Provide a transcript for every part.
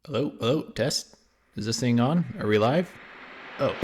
Hello, hello, test. Is this thing on? Are we live? Oh.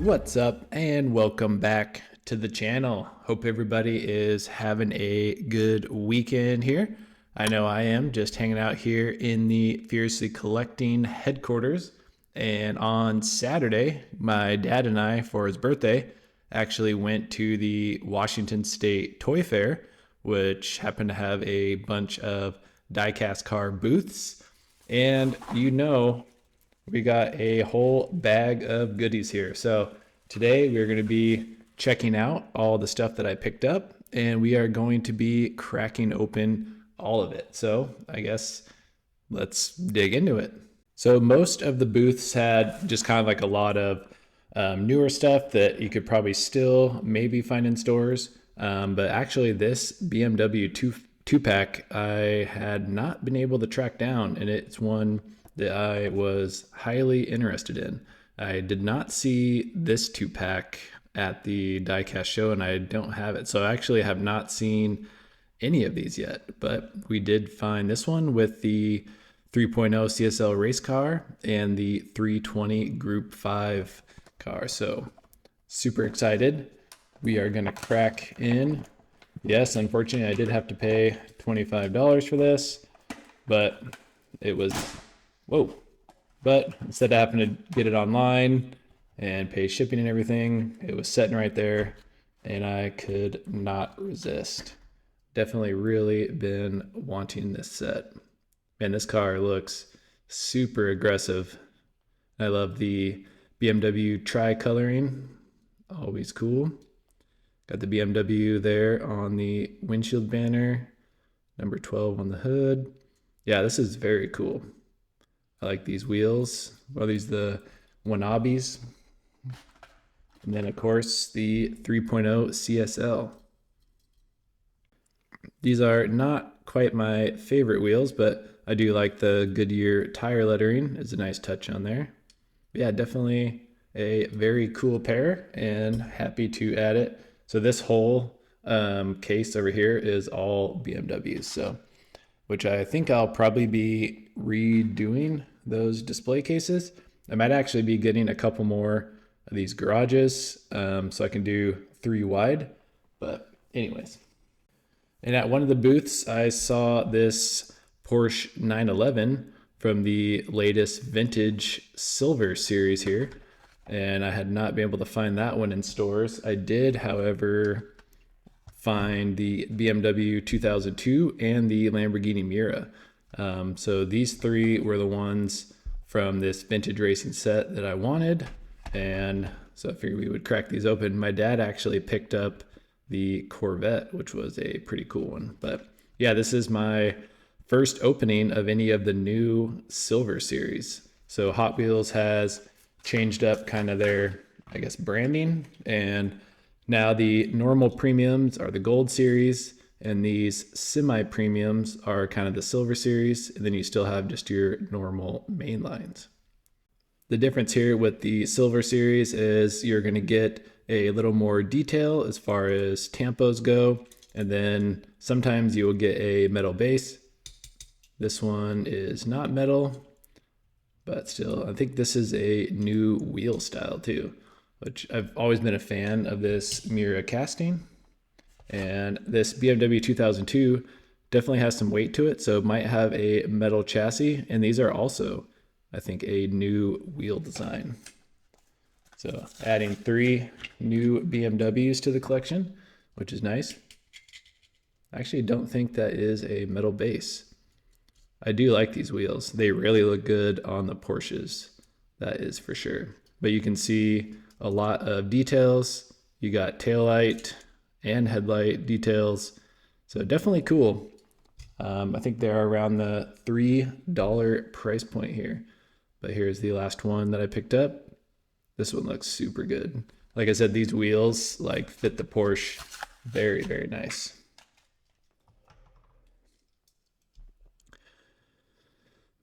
What's up and welcome back to the channel. Hope everybody is having a good weekend here. I know I am, just hanging out here in the Fiercely Collecting headquarters. And on Saturday, my dad and I, for his birthday, actually went to the Washington State Toy Fair, which happened to have a bunch of die-cast car booths. And we got a whole bag of goodies here. So today we're going to be checking out all the stuff that I picked up, and we are going to be cracking open all of it. So I guess let's dig into it. So most of the booths had just kind of like a lot of newer stuff that you could probably still maybe find in stores. But actually this BMW two-pack I had not been able to track down, and it's one that I was highly interested in. I did not see this two-pack at the diecast show, and I don't have it. So I actually have not seen any of these yet, but we did find this one with the 3.0 CSL race car and the 320 Group 5 car. So super excited. We are going to crack in. Yes, unfortunately, I did have to pay $25 for this, but it was, whoa. But instead of having to get it online and pay shipping and everything, it was sitting right there and I could not resist. Definitely really been wanting this set. Man, this car looks super aggressive. I love the BMW tri-coloring, always cool. Got the BMW there on the windshield banner, number 12 on the hood. Yeah, this is very cool. I like these wheels. Are these the Wanabis? And then of course the 3.0 CSL. These are not quite my favorite wheels, but I do like the Goodyear tire lettering. It's a nice touch on there. Yeah, definitely a very cool pair and happy to add it. So this whole case over here is all BMWs, so which I think I'll probably be redoing those display cases. I might actually be getting a couple more of these garages so I can do 3 wide. But anyways. And at one of the booths, I saw this Porsche 911 from the latest vintage silver series here. And I had not been able to find that one in stores. I did, however, find the BMW 2002 and the Lamborghini Miura. So these 3 were the ones from this vintage racing set that I wanted. And so I figured we would crack these open. My dad actually picked up the Corvette, which was a pretty cool one. But yeah, this is my first opening of any of the new silver series. So Hot Wheels has changed up kind of their, I guess, branding, and now the normal premiums are the gold series, and these semi-premiums are kind of the silver series, and then you still have just your normal main lines. The difference here with the silver series is you're going to get a little more detail as far as tampos go, and then sometimes you will get a metal base. This one is not metal, but still, I think this is a new wheel style too, which I've always been a fan of this Miura casting. And this BMW 2002 definitely has some weight to it, so it might have a metal chassis. And these are also, I think, a new wheel design. So adding 3 new BMWs to the collection, which is nice. I actually don't think that is a metal base. I do like these wheels. They really look good on the Porsches. That is for sure. But you can see a lot of details. You got taillight and headlight details. So definitely cool. I think they are around the $3 price point here. But here's the last one that I picked up. This one looks super good. Like I said, these wheels like fit the Porsche very, very nice.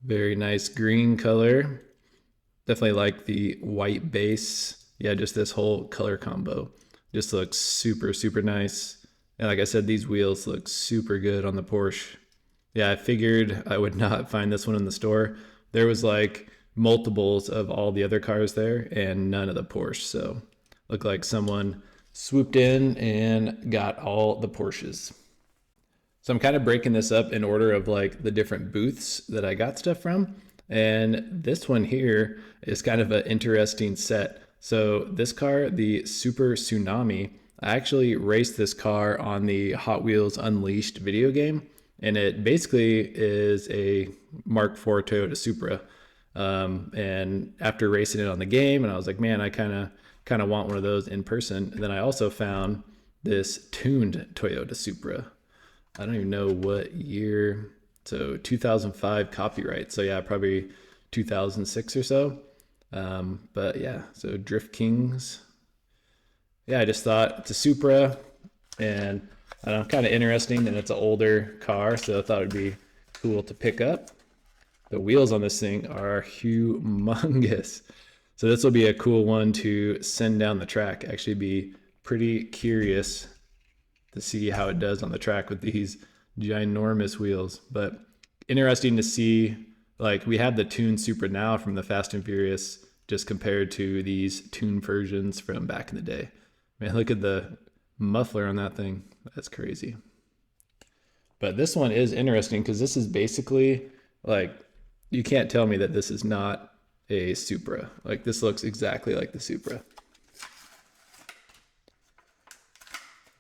Very nice green color. Definitely like the white base. Yeah, just this whole color combo just looks super, super nice. And like I said, these wheels look super good on the Porsche. Yeah, I figured I would not find this one in the store. There was like multiples of all the other cars there and none of the Porsche. So looked like someone swooped in and got all the Porsches. So I'm kind of breaking this up in order of like the different booths that I got stuff from. And this one here is kind of an interesting set. So this car, the Super Tsunami, I actually raced this car on the Hot Wheels Unleashed video game. And it basically is a Mark IV Toyota Supra. And after racing it on the game, and I was like, man, I kind of want one of those in person. And then I also found this tuned Toyota Supra. I don't even know what year. So 2005 copyright. So yeah, probably 2006 or so. But yeah, so Drift Kings. Yeah, I just thought it's a Supra, and I don't know, kind of interesting, and it's an older car, so I thought it'd be cool to pick up. The wheels on this thing are humongous. So this will be a cool one to send down the track. Actually be pretty curious to see how it does on the track with these ginormous wheels. But interesting to see, like we have the tuned Supra now from the Fast and Furious just compared to these tuned versions from back in the day. Man, look at the muffler on that thing. That's crazy. But this one is interesting because this is basically like, you can't tell me that this is not a Supra. Like this looks exactly like the Supra.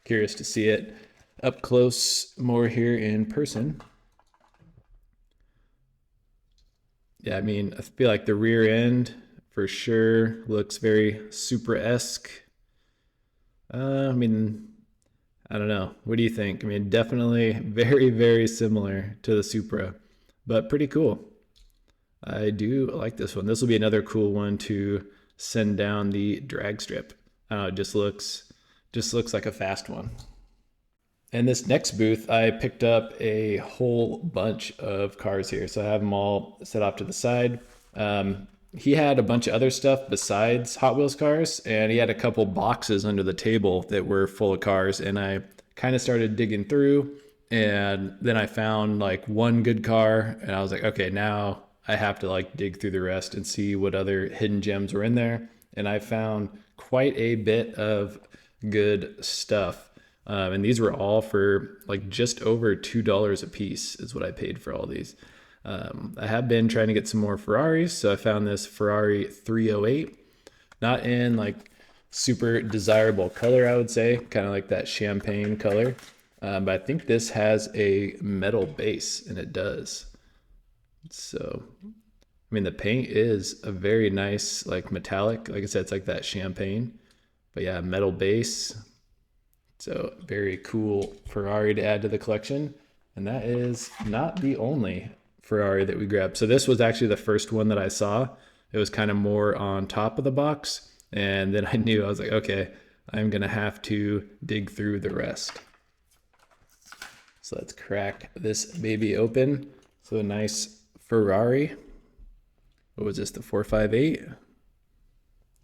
Curious to see it up close more here in person. Yeah, I mean, I feel like the rear end for sure looks very Supra-esque. I mean, I don't know. What do you think? I mean, definitely very, very similar to the Supra, but pretty cool. I do like this one. This will be another cool one to send down the drag strip. I don't know, it just looks like a fast one. And this next booth, I picked up a whole bunch of cars here. So I have them all set off to the side. He had a bunch of other stuff besides Hot Wheels cars, and he had a couple boxes under the table that were full of cars. And I kind of started digging through, and then I found like one good car, and I was like, okay, now I have to like dig through the rest and see what other hidden gems were in there. And I found quite a bit of good stuff. And these were all for like just over $2 a piece is what I paid for all these. I have been trying to get some more Ferraris, so I found this Ferrari 308, not in like super desirable color, I would say, kind of like that champagne color. But I think this has a metal base, and it does. So, I mean, the paint is a very nice, like metallic. Like I said, it's like that champagne. But yeah, metal base. So very cool Ferrari to add to the collection. And that is not the only Ferrari that we grabbed. So this was actually the first one that I saw. It was kind of more on top of the box. And then I knew, I was like, okay, I'm going to have to dig through the rest. So let's crack this baby open. So a nice Ferrari. What was this, the 458?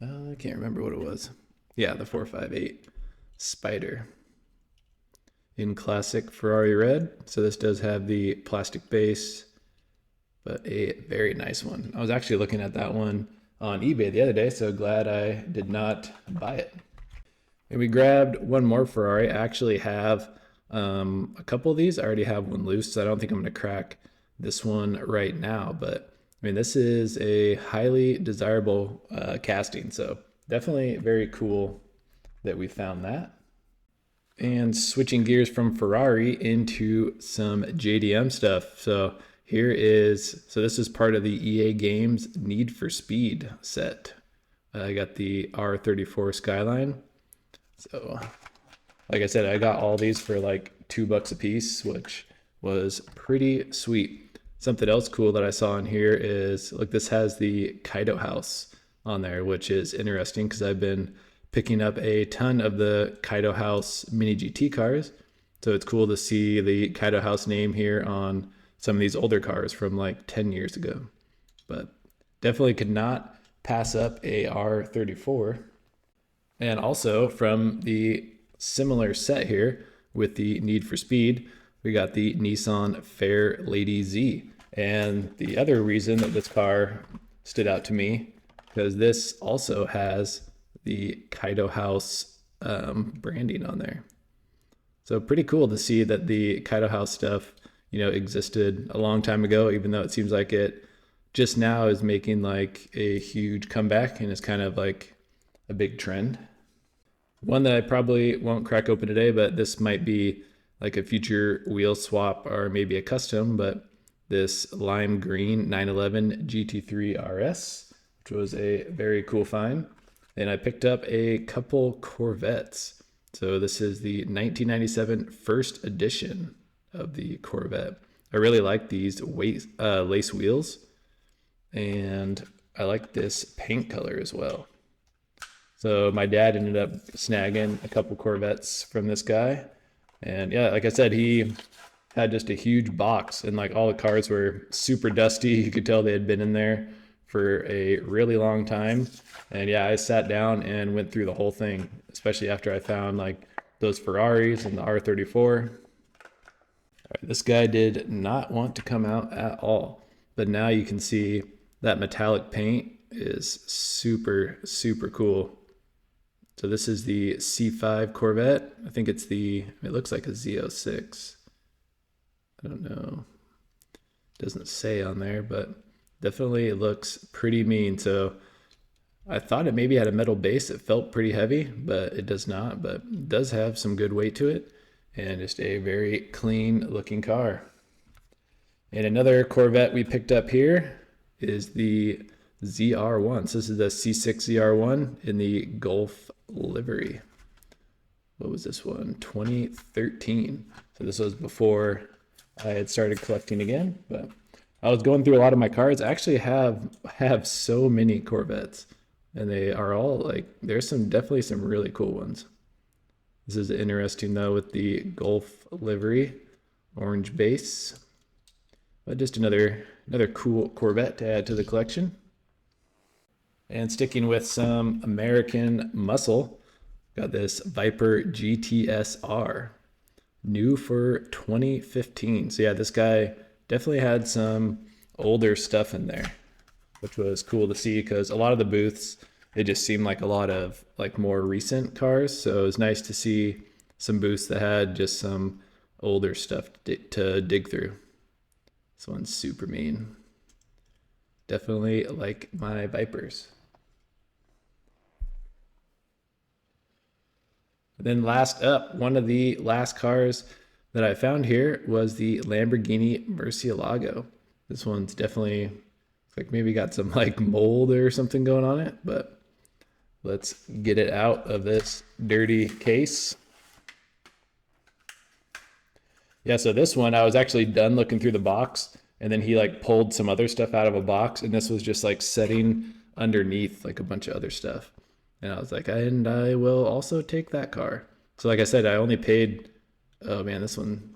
I can't remember what it was. Yeah, the 458 Spider in classic Ferrari red. So this does have the plastic base, but a very nice one. I was actually looking at that one on eBay the other day, so glad I did not buy it. And we grabbed one more Ferrari. I actually have a couple of these. I already have one loose, so I don't think I'm going to crack this one right now. But I mean, this is a highly desirable casting, so definitely very cool that we found that. And switching gears from Ferrari into some JDM stuff. So this is part of the EA Games Need for Speed set. I got the R34 Skyline. So like I said, I got all these for like $2 a piece, which was pretty sweet. Something else cool that I saw in here is, like, this has the Kaido house on there, which is interesting because I've been picking up a ton of the Kaido house mini GT cars. So it's cool to see the Kaido house name here on some of these older cars from like 10 years ago. But definitely could not pass up a R34. And also from the similar set here with the Need for Speed, we got the Nissan Fair Lady Z. And the other reason that this car stood out to me, because this also has the Kaido House branding on there. So pretty cool to see that the Kaido House stuff, existed a long time ago, even though it seems like it just now is making like a huge comeback and is kind of like a big trend. One that I probably won't crack open today, but this might be like a future wheel swap or maybe a custom, but this lime green 911 GT3 RS, which was a very cool find. And I picked up a couple Corvettes. So this is the 1997 first edition of the Corvette. I really like these lace wheels, and I like this paint color as well. So my dad ended up snagging a couple Corvettes from this guy. And yeah, like I said, he had just a huge box, and like all the cars were super dusty. You could tell they had been in there for a really long time. And yeah, I sat down and went through the whole thing, especially after I found like those Ferraris and the R34. All right, this guy did not want to come out at all, but now you can see that metallic paint is super, super cool. So this is the C5 Corvette. I think it looks like a Z06. I don't know. Doesn't say on there, but definitely it looks pretty mean. So I thought it maybe had a metal base. It felt pretty heavy, but it does not, but it does have some good weight to it, and just a very clean looking car. And another Corvette we picked up here is the ZR1. So this is the C6 ZR1 in the Gulf livery. What was this one? 2013. So this was before I had started collecting again, but I was going through a lot of my cars. I actually have so many Corvettes, and they are all like, there's definitely some really cool ones. This is interesting though with the Gulf livery, orange base, but just another cool Corvette to add to the collection. And sticking with some American muscle, got this Viper GTS-R, new for 2015. So yeah, this guy definitely had some older stuff in there, which was cool to see because a lot of the booths, it just seemed like a lot of like more recent cars. So it was nice to see some booths that had just some older stuff to dig through. This one's super mean. Definitely like my Vipers. And then last up, one of the last cars that I found here was the Lamborghini Murcielago. This one's definitely like maybe got some like mold or something going on it, but let's get it out of this dirty case. Yeah, so this one, I was actually done looking through the box, and then he like pulled some other stuff out of a box, and this was just like setting underneath like a bunch of other stuff. And I was like, and I will also take that car. So like I said, I only paid, oh man, this one,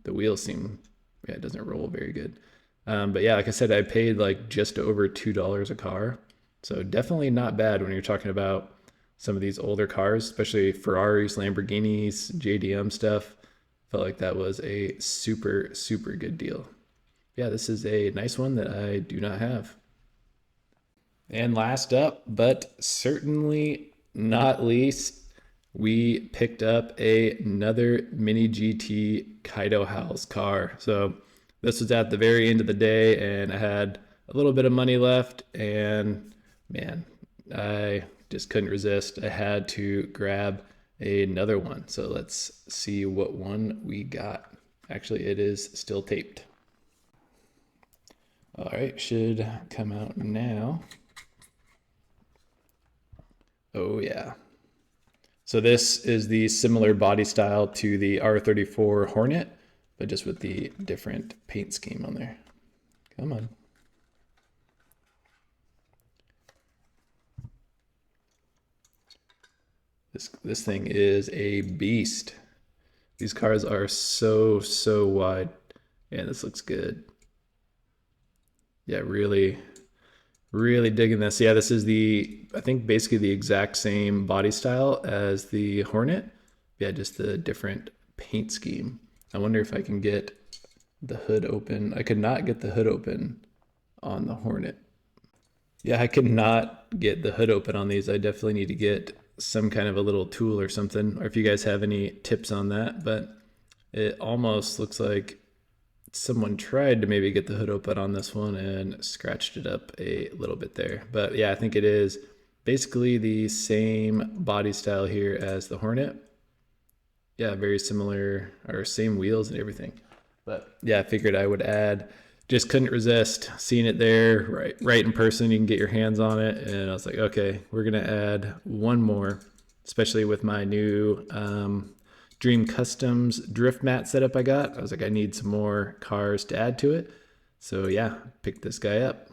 the wheels seem, yeah, it doesn't roll very good. But yeah, like I said, I paid like just over $2 a car. So definitely not bad when you're talking about some of these older cars, especially Ferraris, Lamborghinis, JDM stuff. Felt like that was a super, super good deal. Yeah, this is a nice one that I do not have. And last up, but certainly not least, we picked up another Mini GT Kaido House car. So this was at the very end of the day, and I had a little bit of money left, and man, I just couldn't resist. I had to grab another one. So let's see what one we got. Actually, it is still taped. All right, should come out now. Oh yeah. So this is the similar body style to the R34 Hornet, but just with the different paint scheme on there. Come on. This thing is a beast. These cars are so wide. Yeah, this looks good. Yeah, really digging this. Yeah, this is I think basically the exact same body style as the Hornet. Yeah, just the different paint scheme. I wonder if I can get the hood open. I could not get the hood open on the Hornet. Yeah, I could not get the hood open on these. I definitely need to get some kind of a little tool or something, or if you guys have any tips on that. But it almost looks like someone tried to maybe get the hood open on this one and scratched it up a little bit there. But yeah, I think it is basically the same body style here as the Hornet. Yeah, very similar, or same wheels and everything. But yeah, I figured I would add, just couldn't resist seeing it there right in person. You can get your hands on it. And I was like, okay, we're going to add one more, especially with my new Dream Customs drift mat setup I got. I was like, I need some more cars to add to it. So yeah, picked this guy up.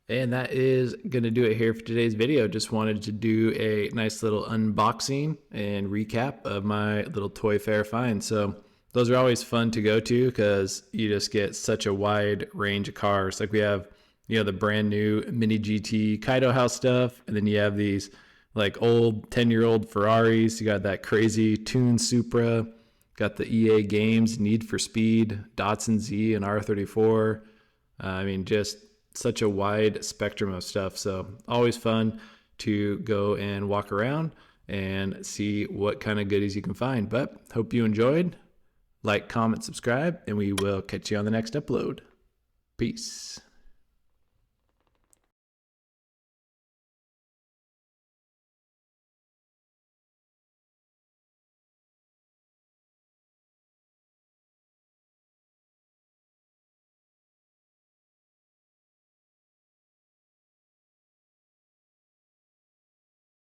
And that is going to do it here for today's video. Just wanted to do a nice little unboxing and recap of my little toy fair find. So those are always fun to go to because you just get such a wide range of cars. Like we have, the brand new Mini GT Kaido House stuff. And then you have these like old 10-year-old Ferraris. You got that crazy Tune Supra. Got the EA Games Need for Speed, Datsun Z and R34. I mean, just such a wide spectrum of stuff. So always fun to go and walk around and see what kind of goodies you can find. But hope you enjoyed. Like, comment, subscribe, and we will catch you on the next upload. Peace.